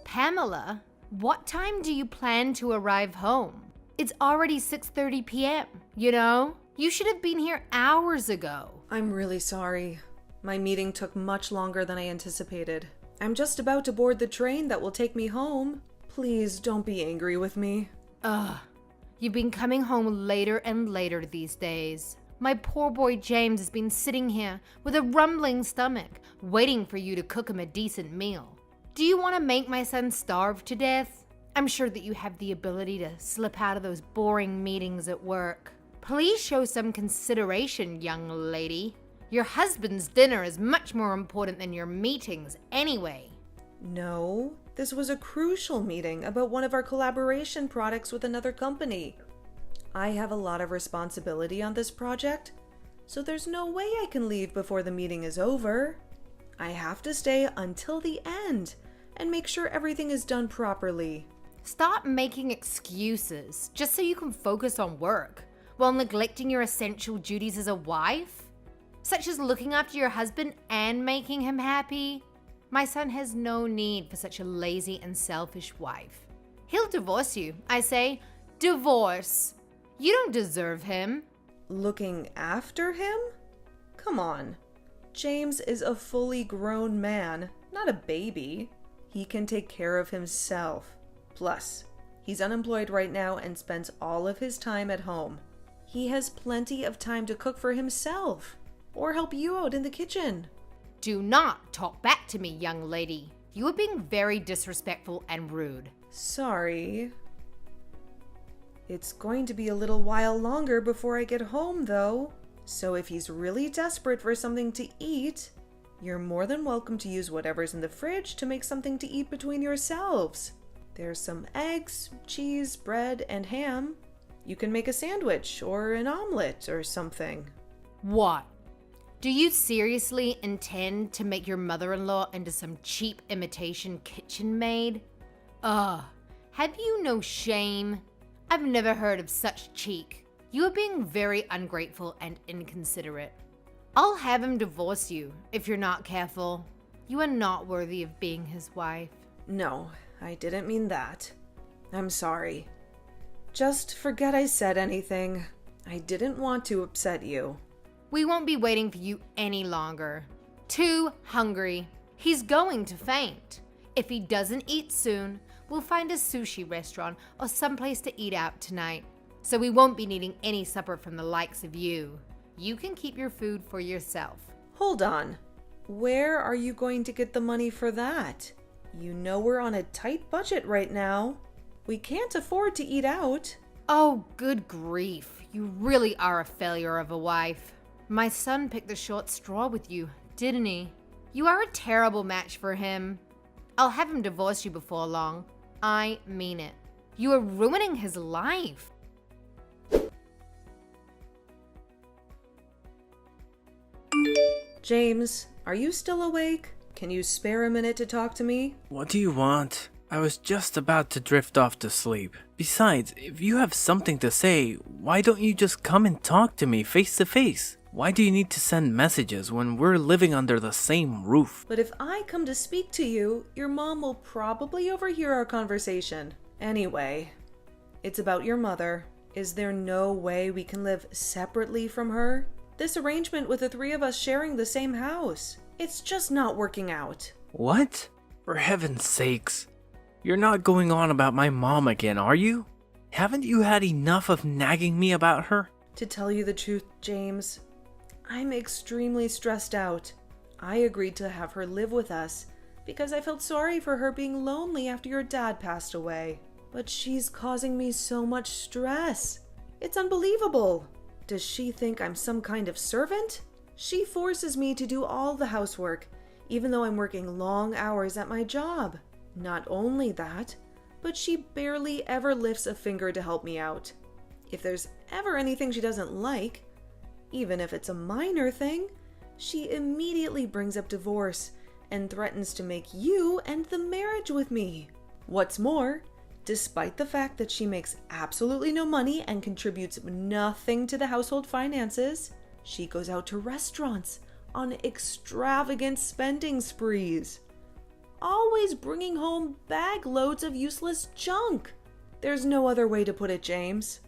Pamela, what time do you plan to arrive home? It's already 6:30 p.m., you know? You should have been here hours ago. I'm really sorry. My meeting took much longer than I anticipated. I'm just about to board the train that will take me home. Please don't be angry with me. Ugh, you've been coming home later and later these days. My poor boy James has been sitting here with a rumbling stomach, waiting for you to cook him a decent meal. Do you want to make my son starve to death? I'm sure that you have the ability to slip out of those boring meetings at work. Please show some consideration, young lady. Your husband's dinner is much more important than your meetings anyway. No, this was a crucial meeting about one of our collaboration products with another company. I have a lot of responsibility on this project, so there's no way I can leave before the meeting is over. I have to stay until the end and make sure everything is done properly. Stop making excuses just so you can focus on work while neglecting your essential duties as a wife, such as looking after your husband and making him happy. My son has no need for such a lazy and selfish wife. He'll divorce you. I say, divorce. You don't deserve him. Looking after him? Come on. James is a fully grown man, not a baby. He can take care of himself. Plus, he's unemployed right now and spends all of his time at home. He has plenty of time to cook for himself or help you out in the kitchen. Do not talk back to me, young lady. You are being very disrespectful and rude. Sorry. It's going to be a little while longer before I get home, though. So if he's really desperate for something to eat, you're more than welcome to use whatever's in the fridge to make something to eat between yourselves. There's some eggs, cheese, bread, and ham. You can make a sandwich or an omelet or something. What? Do you seriously intend to make your mother-in-law into some cheap imitation kitchen maid? Ugh, have you no shame? I've never heard of such cheek. You are being very ungrateful and inconsiderate. I'll have him divorce you if you're not careful. You are not worthy of being his wife. No, I didn't mean that. I'm sorry. Just forget I said anything. I didn't want to upset you. We won't be waiting for you any longer. Too hungry. He's going to faint. If he doesn't eat soon, we'll find a sushi restaurant or someplace to eat out tonight. So we won't be needing any supper from the likes of you. You can keep your food for yourself. Hold on. Where are you going to get the money for that? You know we're on a tight budget right now. We can't afford to eat out. Oh, good grief. You really are a failure of a wife. My son picked the short straw with you, didn't he? You are a terrible match for him. I'll have him divorce you before long. I mean it. You are ruining his life. James, are you still awake? Can you spare a minute to talk to me? What do you want? I was just about to drift off to sleep. Besides, if you have something to say, why don't you just come and talk to me face to face? Why do you need to send messages when we're living under the same roof? But if I come to speak to you, your mom will probably overhear our conversation. Anyway, it's about your mother. Is there no way we can live separately from her? This arrangement with the three of us sharing the same house, it's just not working out. What? For heaven's sakes. You're not going on about my mom again, are you? Haven't you had enough of nagging me about her? To tell you the truth, James, I'm extremely stressed out. I agreed to have her live with us because I felt sorry for her being lonely after your dad passed away. But she's causing me so much stress. It's unbelievable. Does she think I'm some kind of servant? She forces me to do all the housework, even though I'm working long hours at my job. Not only that, but she barely ever lifts a finger to help me out. If there's ever anything she doesn't like, even if it's a minor thing, she immediately brings up divorce and threatens to make you end the marriage with me. What's more, despite the fact that she makes absolutely no money and contributes nothing to the household finances, she goes out to restaurants on extravagant spending sprees. always bringing home bag loads of useless junk. There's no other way to put it, James.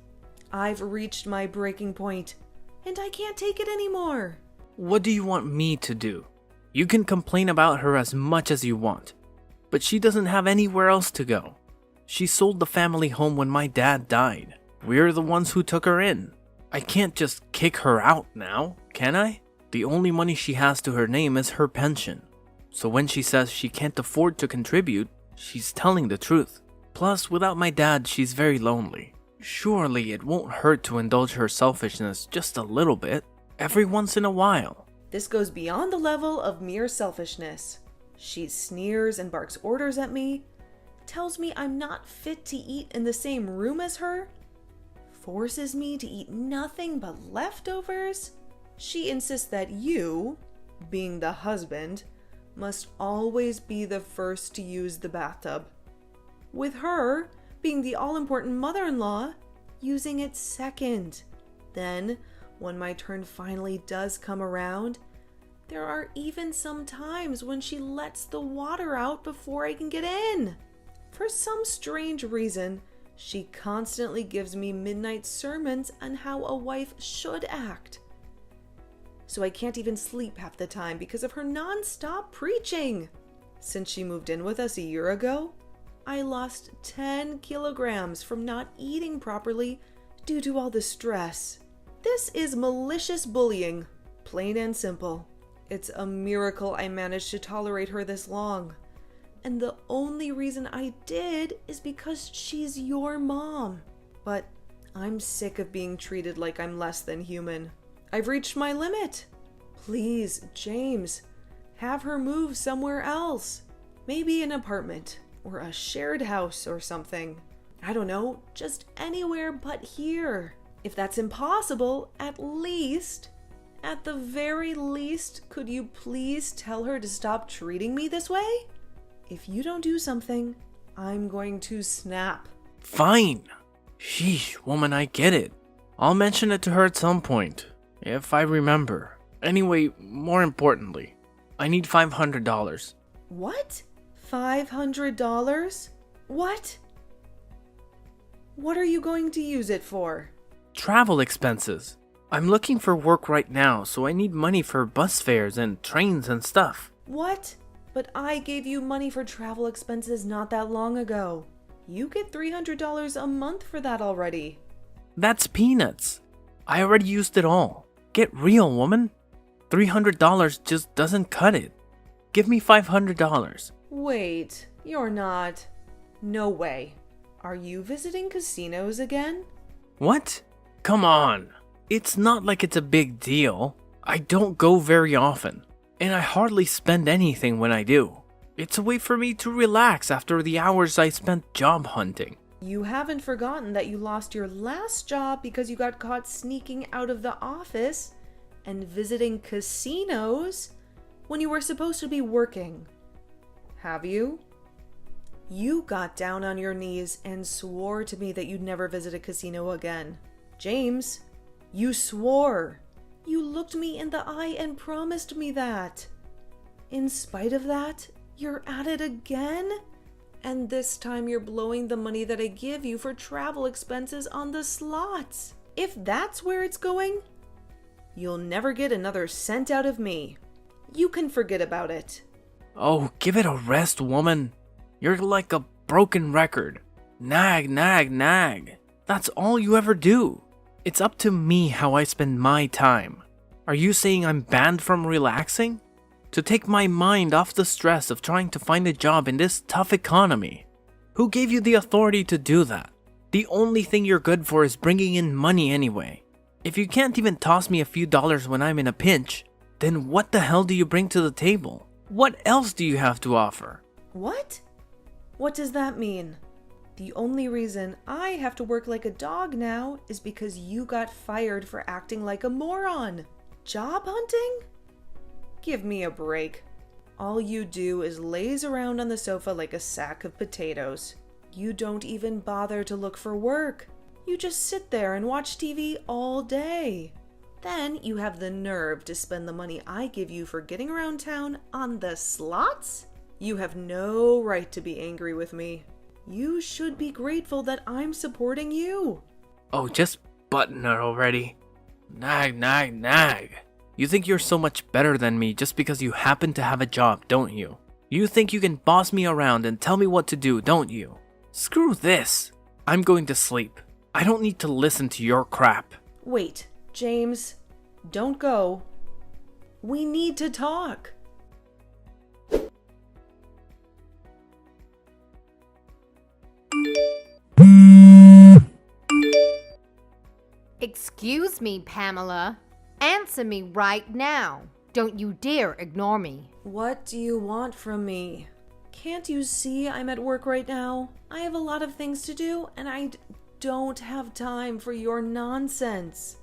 I've reached my breaking point, and I can't take it anymore. What do you want me to do? You can complain about her as much as you want, but she doesn't have anywhere else to go. She sold the family home when my dad died. We're the ones who took her in. I can't just kick her out now, can I? The only money she has to her name is her pension. So when she says she can't afford to contribute, she's telling the truth. Plus, without my dad, she's very lonely. Surely it won't hurt to indulge her selfishness just a little bit, every once in a while. This goes beyond the level of mere selfishness. She sneers and barks orders at me, tells me I'm not fit to eat in the same room as her, forces me to eat nothing but leftovers. She insists that you, being the husband, must always be the first to use the bathtub, with her, being the all-important mother-in-law, using it second. Then, when my turn finally does come around, there are even some times when she lets the water out before I can get in. For some strange reason, she constantly gives me midnight sermons on how a wife should act. So I can't even sleep half the time because of her non-stop preaching. Since she moved in with us a year ago, I lost 10 kilograms from not eating properly due to all the stress. This is malicious bullying, plain and simple. It's a miracle I managed to tolerate her this long. And the only reason I did is because she's your mom. But I'm sick of being treated like I'm less than human. I've reached my limit. Please, James, have her move somewhere else. Maybe an apartment or a shared house or something. I don't know, just anywhere but here. If that's impossible, at the very least, could you please tell her to stop treating me this way? If you don't do something, I'm going to snap. Fine. Sheesh, woman, I get it. I'll mention it to her at some point, if I remember. Anyway, more importantly, I need $500. What? $500? What? What are you going to use it for? Travel expenses. I'm looking for work right now, so I need money for bus fares and trains and stuff. What? But I gave you money for travel expenses not that long ago. You get $300 a month for that already. That's peanuts. I already used it all. Get real, woman. $300 just doesn't cut it. Give me $500. Wait, you're not. No way. Are you visiting casinos again? What? Come on. It's not like it's a big deal. I don't go very often, and I hardly spend anything when I do. It's a way for me to relax after the hours I spent job hunting. You haven't forgotten that you lost your last job because you got caught sneaking out of the office and visiting casinos when you were supposed to be working. Have you? You got down on your knees and swore to me that you'd never visit a casino again. James, you swore. You looked me in the eye and promised me that. In spite of that, you're at it again? And this time you're blowing the money that I give you for travel expenses on the slots. If that's where it's going, you'll never get another cent out of me. You can forget about it. Oh, give it a rest, woman. You're like a broken record. Nag, nag, nag. That's all you ever do. It's up to me how I spend my time. Are you saying I'm banned from relaxing? To take my mind off the stress of trying to find a job in this tough economy? Who gave you the authority to do that? The only thing you're good for is bringing in money anyway. If you can't even toss me a few dollars when I'm in a pinch, then what the hell do you bring to the table? What else do you have to offer? What? What does that mean? The only reason I have to work like a dog now is because you got fired for acting like a moron. Job hunting? Give me a break. All you do is laze around on the sofa like a sack of potatoes. You don't even bother to look for work. You just sit there and watch TV all day. Then you have the nerve to spend the money I give you for getting around town on the slots? You have no right to be angry with me. You should be grateful that I'm supporting you. Oh, just button her already. Nag, nag, nag. You think you're so much better than me just because you happen to have a job, don't you? You think you can boss me around and tell me what to do, don't you? Screw this. I'm going to sleep. I don't need to listen to your crap. Wait, James, don't go. We need to talk. Excuse me, Pamela. Answer me right now. Don't you dare ignore me. What do you want from me? Can't you see I'm at work right now? I have a lot of things to do, and I don't have time for your nonsense.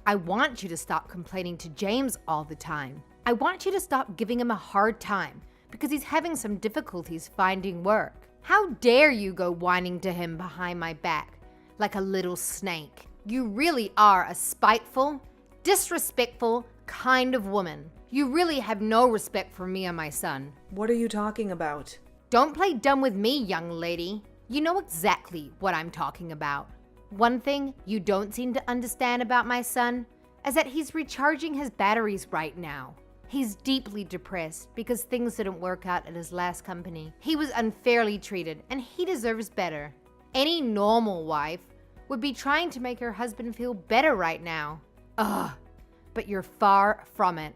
I want you to stop complaining to James all the time. I want you to stop giving him a hard time because he's having some difficulties finding work. How dare you go whining to him behind my back like a little snake? You really are a spiteful, disrespectful kind of woman. You really have no respect for me and my son. What are you talking about? Don't play dumb with me, young lady. You know exactly what I'm talking about. One thing you don't seem to understand about my son is that he's recharging his batteries right now. He's deeply depressed because things didn't work out at his last company. He was unfairly treated and he deserves better. Any normal wife would be trying to make her husband feel better right now. Ugh, but you're far from it.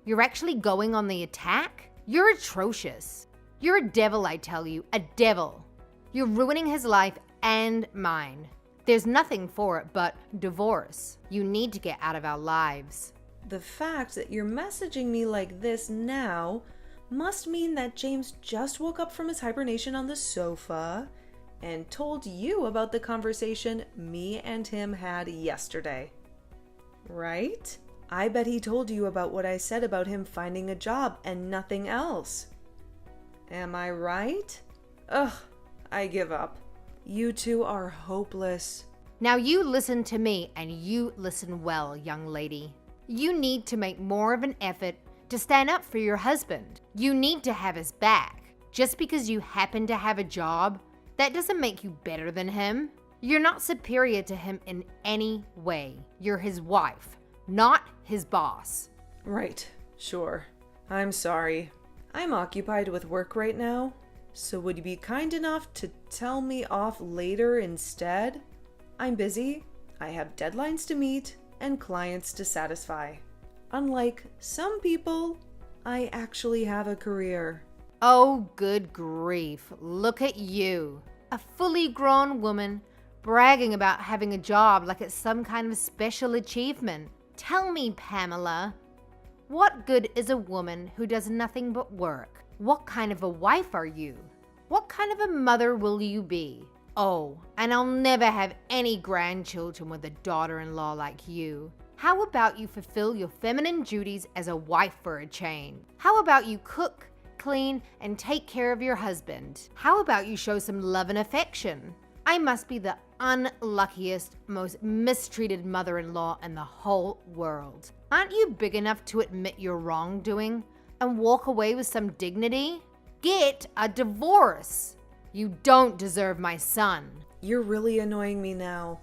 You're actually going on the attack? You're atrocious. You're a devil, I tell you, a devil. You're ruining his life and mine. There's nothing for it but divorce. You need to get out of our lives. The fact that you're messaging me like this now must mean that James just woke up from his hibernation on the sofa and told you about the conversation me and him had yesterday. Right? I bet he told you about what I said about him finding a job and nothing else. Am I right? Ugh, I give up. You two are hopeless. Now you listen to me and you listen well, young lady. You need to make more of an effort to stand up for your husband. You need to have his back. Just because you happen to have a job, that doesn't make you better than him. You're not superior to him in any way. You're his wife, not his boss. Right, sure. I'm sorry. I'm occupied with work right now, so would you be kind enough to tell me off later instead? I'm busy, I have deadlines to meet, and clients to satisfy. Unlike some people, I actually have a career. Oh, good grief. Look at you. A fully grown woman bragging about having a job like it's some kind of special achievement. Tell me, Pamela, what good is a woman who does nothing but work? What kind of a wife are you? What kind of a mother will you be? Oh, and I'll never have any grandchildren with a daughter-in-law like you. How about you fulfill your feminine duties as a wife for a change? How about you cook, clean, and take care of your husband? How about you show some love and affection? I must be the unluckiest, most mistreated mother-in-law in the whole world. Aren't you big enough to admit your wrongdoing and walk away with some dignity? Get a divorce. You don't deserve my son. You're really annoying me now.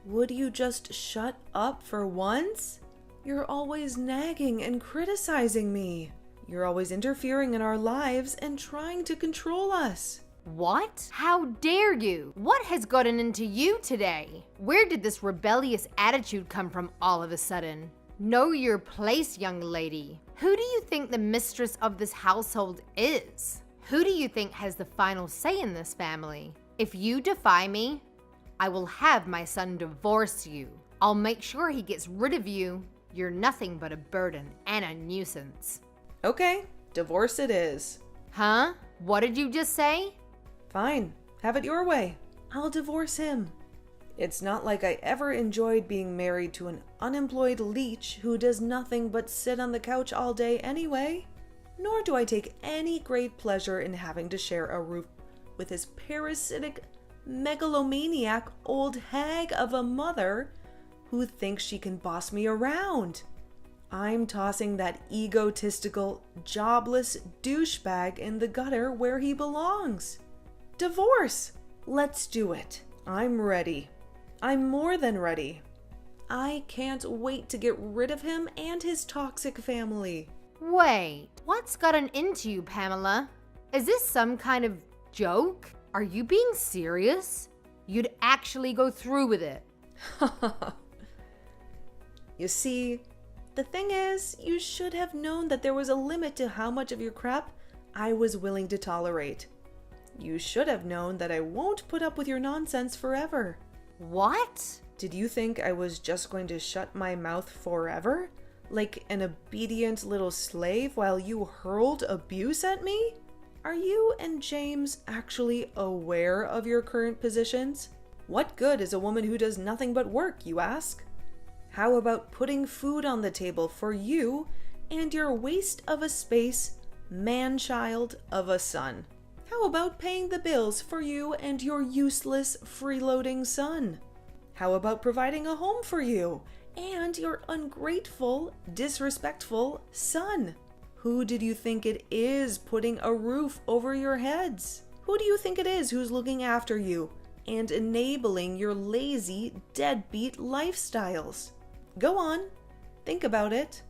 Would you just shut up for once? You're always nagging and criticizing me. You're always interfering in our lives and trying to control us. What? How dare you? What has gotten into you today? Where did this rebellious attitude come from all of a sudden? Know your place, young lady. Who do you think the mistress of this household is? Who do you think has the final say in this family? If you defy me, I will have my son divorce you. I'll make sure he gets rid of you. You're nothing but a burden and a nuisance. Okay, divorce it is. Huh? What did you just say? Fine, have it your way. I'll divorce him. It's not like I ever enjoyed being married to an unemployed leech who does nothing but sit on the couch all day anyway. Nor do I take any great pleasure in having to share a roof with his parasitic, megalomaniac old hag of a mother who thinks she can boss me around. I'm tossing that egotistical, jobless douchebag in the gutter where he belongs. Divorce! Let's do it. I'm ready. I'm more than ready. I can't wait to get rid of him and his toxic family. Wait, what's gotten into you, Pamela? Is this some kind of joke? Are you being serious? You'd actually go through with it. You see, the thing is, you should have known that there was a limit to how much of your crap I was willing to tolerate. You should have known that I won't put up with your nonsense forever. What? Did you think I was just going to shut my mouth forever? Like an obedient little slave while you hurled abuse at me? Are you and James actually aware of your current positions? What good is a woman who does nothing but work, you ask? How about putting food on the table for you and your waste of a space, man-child of a son? How about paying the bills for you and your useless, freeloading son? How about providing a home for you and your ungrateful, disrespectful son? Who did you think it is putting a roof over your heads? Who do you think it is who's looking after you and enabling your lazy, deadbeat lifestyles? Go on, think about it.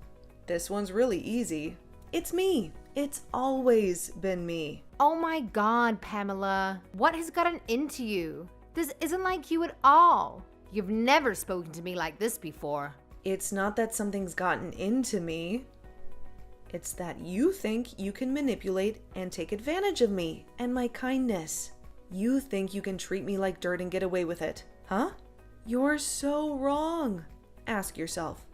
This one's really easy. It's me. It's always been me. Oh my God, Pamela. What has gotten into you? This isn't like you at all. You've never spoken to me like this before. It's not that something's gotten into me. It's that you think you can manipulate and take advantage of me and my kindness. You think you can treat me like dirt and get away with it, huh? You're so wrong. Ask yourself,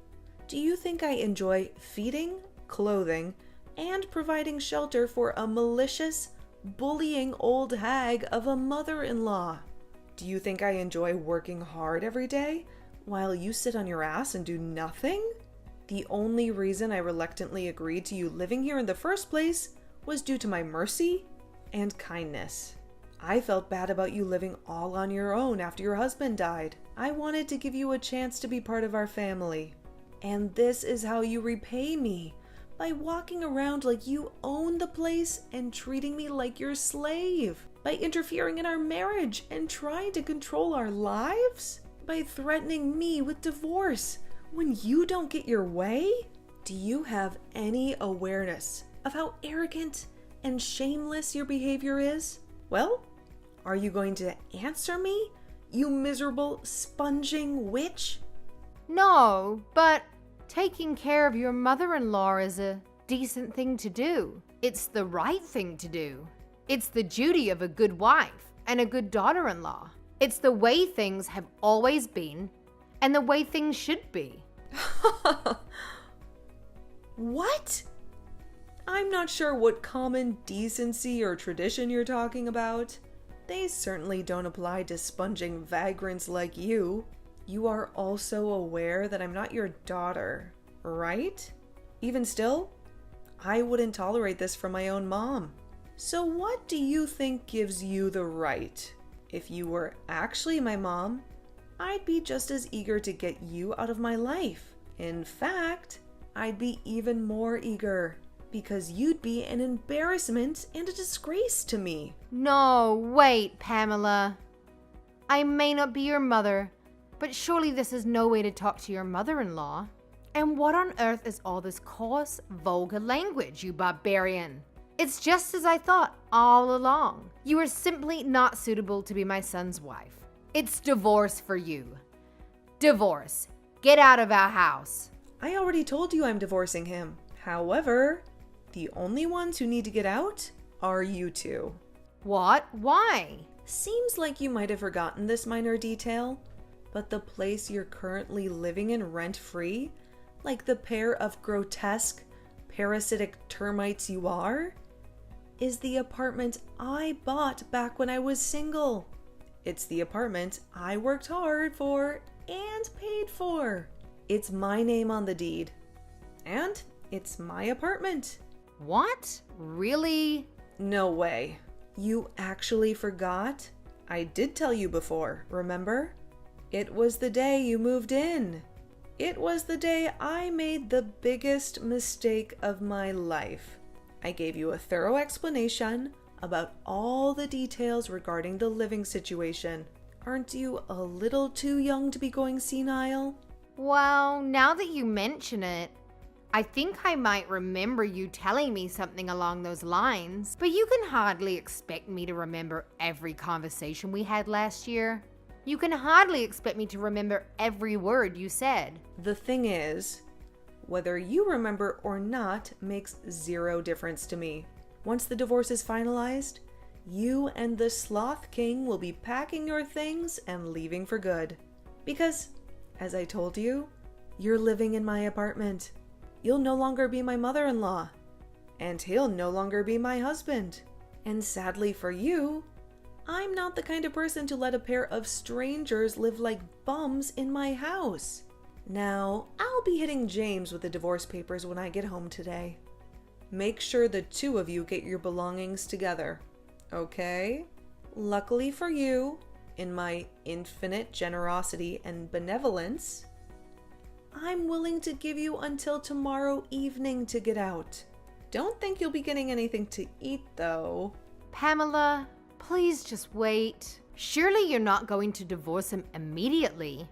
do you think I enjoy feeding, clothing, and providing shelter for a malicious, bullying old hag of a mother-in-law? Do you think I enjoy working hard every day while you sit on your ass and do nothing? The only reason I reluctantly agreed to you living here in the first place was due to my mercy and kindness. I felt bad about you living all on your own after your husband died. I wanted to give you a chance to be part of our family. And this is how you repay me, by walking around like you own the place and treating me like your slave, by interfering in our marriage and trying to control our lives, by threatening me with divorce when you don't get your way. Do you have any awareness of how arrogant and shameless your behavior is? Well, are you going to answer me, you miserable, sponging witch? No, but taking care of your mother-in-law is a decent thing to do. It's the right thing to do. It's the duty of a good wife and a good daughter-in-law. It's the way things have always been and the way things should be. What? I'm not sure what common decency or tradition you're talking about. They certainly don't apply to sponging vagrants like you. You are also aware that I'm not your daughter, right? Even still, I wouldn't tolerate this from my own mom. So what do you think gives you the right? If you were actually my mom, I'd be just as eager to get you out of my life. In fact, I'd be even more eager, because you'd be an embarrassment and a disgrace to me. No, wait, Pamela. I may not be your mother, but surely this is no way to talk to your mother-in-law. And what on earth is all this coarse, vulgar language, you barbarian? It's just as I thought all along. You are simply not suitable to be my son's wife. It's divorce for you. Divorce. Get out of our house. I already told you I'm divorcing him. However, the only ones who need to get out are you two. What? Why? Seems like you might have forgotten this minor detail, but the place you're currently living in rent-free, like the pair of grotesque, parasitic termites you are, is the apartment I bought back when I was single. It's the apartment I worked hard for and paid for. It's my name on the deed. And it's my apartment. What? Really? No way. You actually forgot? I did tell you before, remember? It was the day you moved in. It was the day I made the biggest mistake of my life. I gave you a thorough explanation about all the details regarding the living situation. Aren't you a little too young to be going senile? Well, now that you mention it, I think I might remember you telling me something along those lines, but you can hardly expect me to remember every conversation we had last year. You can hardly expect me to remember every word you said. The thing is, whether you remember or not makes zero difference to me. Once the divorce is finalized, you and the Sloth King will be packing your things and leaving for good. Because, as I told you, you're living in my apartment. You'll no longer be my mother-in-law, and he'll no longer be my husband. And sadly for you, I'm not the kind of person to let a pair of strangers live like bums in my house. Now, I'll be hitting James with the divorce papers when I get home today. Make sure the two of you get your belongings together, okay? Luckily for you, in my infinite generosity and benevolence, I'm willing to give you until tomorrow evening to get out. Don't think you'll be getting anything to eat, though. Pamela, please just wait. Surely you're not going to divorce him immediately.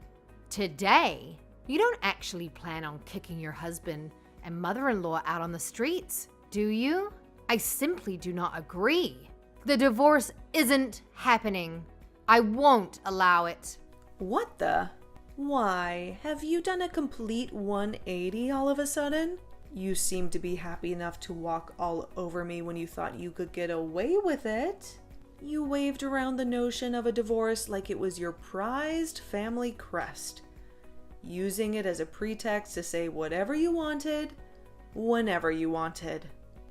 Today, you don't actually plan on kicking your husband and mother-in-law out on the streets, do you? I simply do not agree. The divorce isn't happening. I won't allow it. What the? Why, have you done a complete 180 all of a sudden? You seem to be happy enough to walk all over me when you thought you could get away with it. You waved around the notion of a divorce like it was your prized family crest, using it as a pretext to say whatever you wanted, whenever you wanted.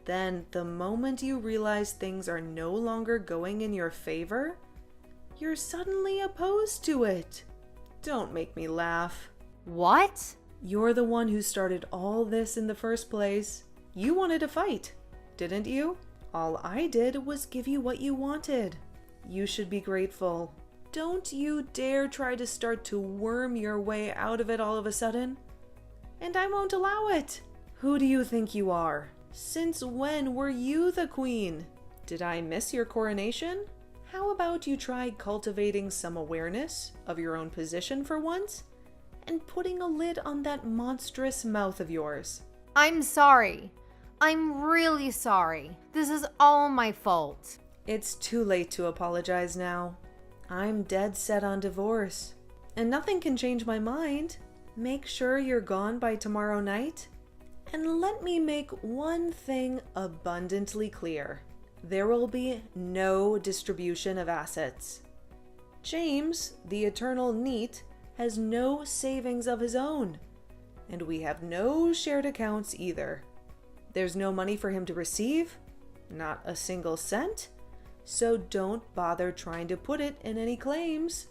Then, the moment you realize things are no longer going in your favor, you're suddenly opposed to it. Don't make me laugh. What? You're the one who started all this in the first place. You wanted a fight, didn't you? All I did was give you what you wanted. You should be grateful. Don't you dare try to start to worm your way out of it all of a sudden. And I won't allow it. Who do you think you are? Since when were you the queen? Did I miss your coronation? How about you try cultivating some awareness of your own position for once, and putting a lid on that monstrous mouth of yours? I'm sorry. I'm really sorry. This is all my fault. It's too late to apologize now. I'm dead set on divorce, and nothing can change my mind. Make sure you're gone by tomorrow night, and let me make one thing abundantly clear. There will be no distribution of assets. James, the eternal NEET, has no savings of his own, and we have no shared accounts either. There's no money for him to receive, not a single cent, so don't bother trying to put it in any claims.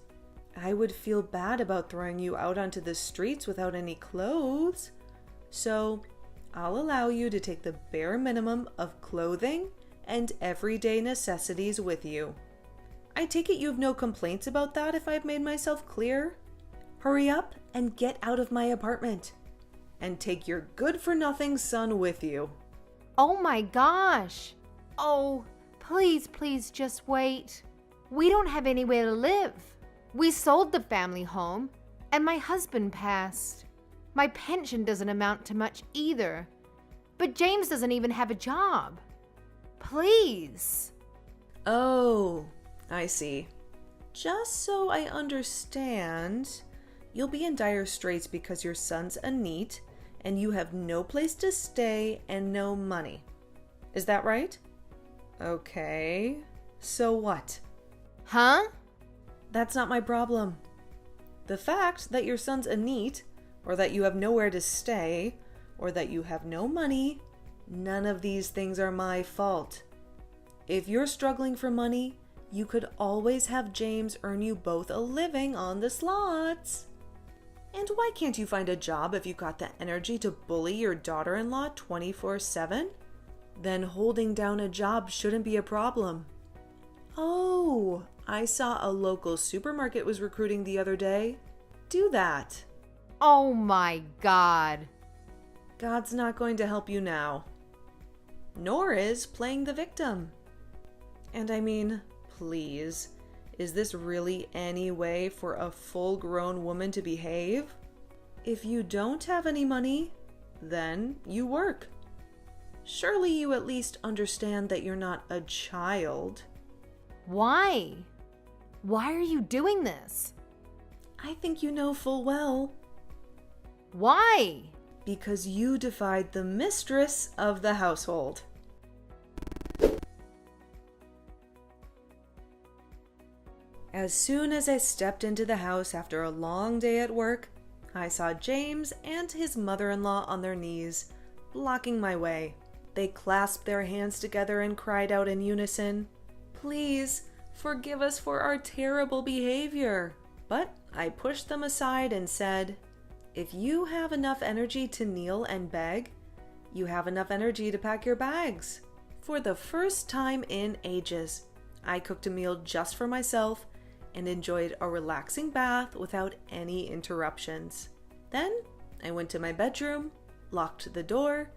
I would feel bad about throwing you out onto the streets without any clothes, so I'll allow you to take the bare minimum of clothing and everyday necessities with you. I take it you have no complaints about that if I've made myself clear? Hurry up and get out of my apartment. And take your good-for-nothing son with you. Oh my gosh. Oh, please just wait. We don't have anywhere to live. We sold the family home, and my husband passed. My pension doesn't amount to much either. But James doesn't even have a job. Please. Oh, I see. Just so I understand, you'll be in dire straits because your son's a NEET and you have no place to stay and no money. Is that right? Okay. So what? Huh? That's not my problem. The fact that your son's a NEET, or that you have nowhere to stay, or that you have no money, none of these things are my fault. If you're struggling for money, you could always have James earn you both a living on the slots. And why can't you find a job if you've got the energy to bully your daughter-in-law 24/7? Then holding down a job shouldn't be a problem. Oh, I saw a local supermarket was recruiting the other day. Do that. Oh my God. God's not going to help you now. Nor is playing the victim. And I mean, please, is this really any way for a full-grown woman to behave? If you don't have any money, then you work. Surely you at least understand that you're not a child. Why? Why are you doing this? I think you know full well. Why? Because you defied the mistress of the household. As soon as I stepped into the house after a long day at work, I saw James and his mother-in-law on their knees, blocking my way. They clasped their hands together and cried out in unison, "Please, forgive us for our terrible behavior." But I pushed them aside and said, "If you have enough energy to kneel and beg, you have enough energy to pack your bags." For the first time in ages, I cooked a meal just for myself and enjoyed a relaxing bath without any interruptions. Then I went to my bedroom, locked the door,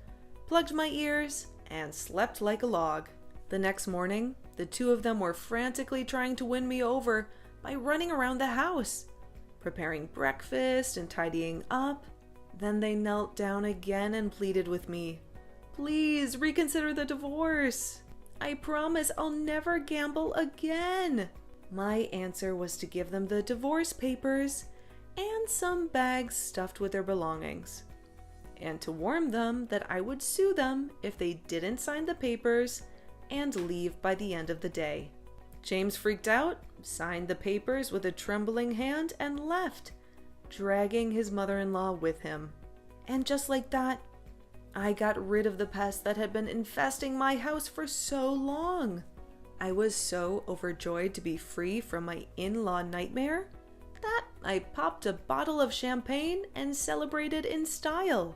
plugged my ears, and slept like a log. The next morning, the two of them were frantically trying to win me over by running around the house, preparing breakfast and tidying up. Then they knelt down again and pleaded with me, "Please reconsider the divorce. I promise I'll never gamble again." My answer was to give them the divorce papers and some bags stuffed with their belongings, and to warn them that I would sue them if they didn't sign the papers and leave by the end of the day. James freaked out, signed the papers with a trembling hand, and left, dragging his mother-in-law with him. And just like that, I got rid of the pest that had been infesting my house for so long. I was so overjoyed to be free from my in-law nightmare that I popped a bottle of champagne and celebrated in style.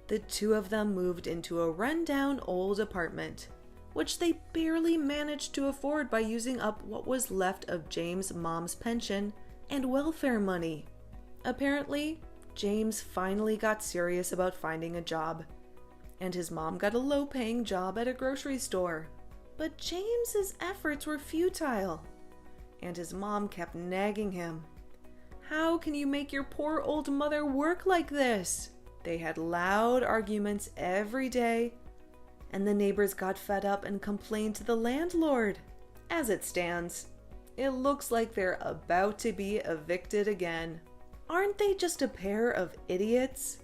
The two of them moved into a run-down old apartment, which they barely managed to afford by using up what was left of James' mom's pension and welfare money. Apparently, James finally got serious about finding a job, and his mom got a low-paying job at a grocery store. But James's efforts were futile, and his mom kept nagging him. "How can you make your poor old mother work like this?" They had loud arguments every day, and the neighbors got fed up and complained to the landlord. As it stands, it looks like they're about to be evicted again. Aren't they just a pair of idiots?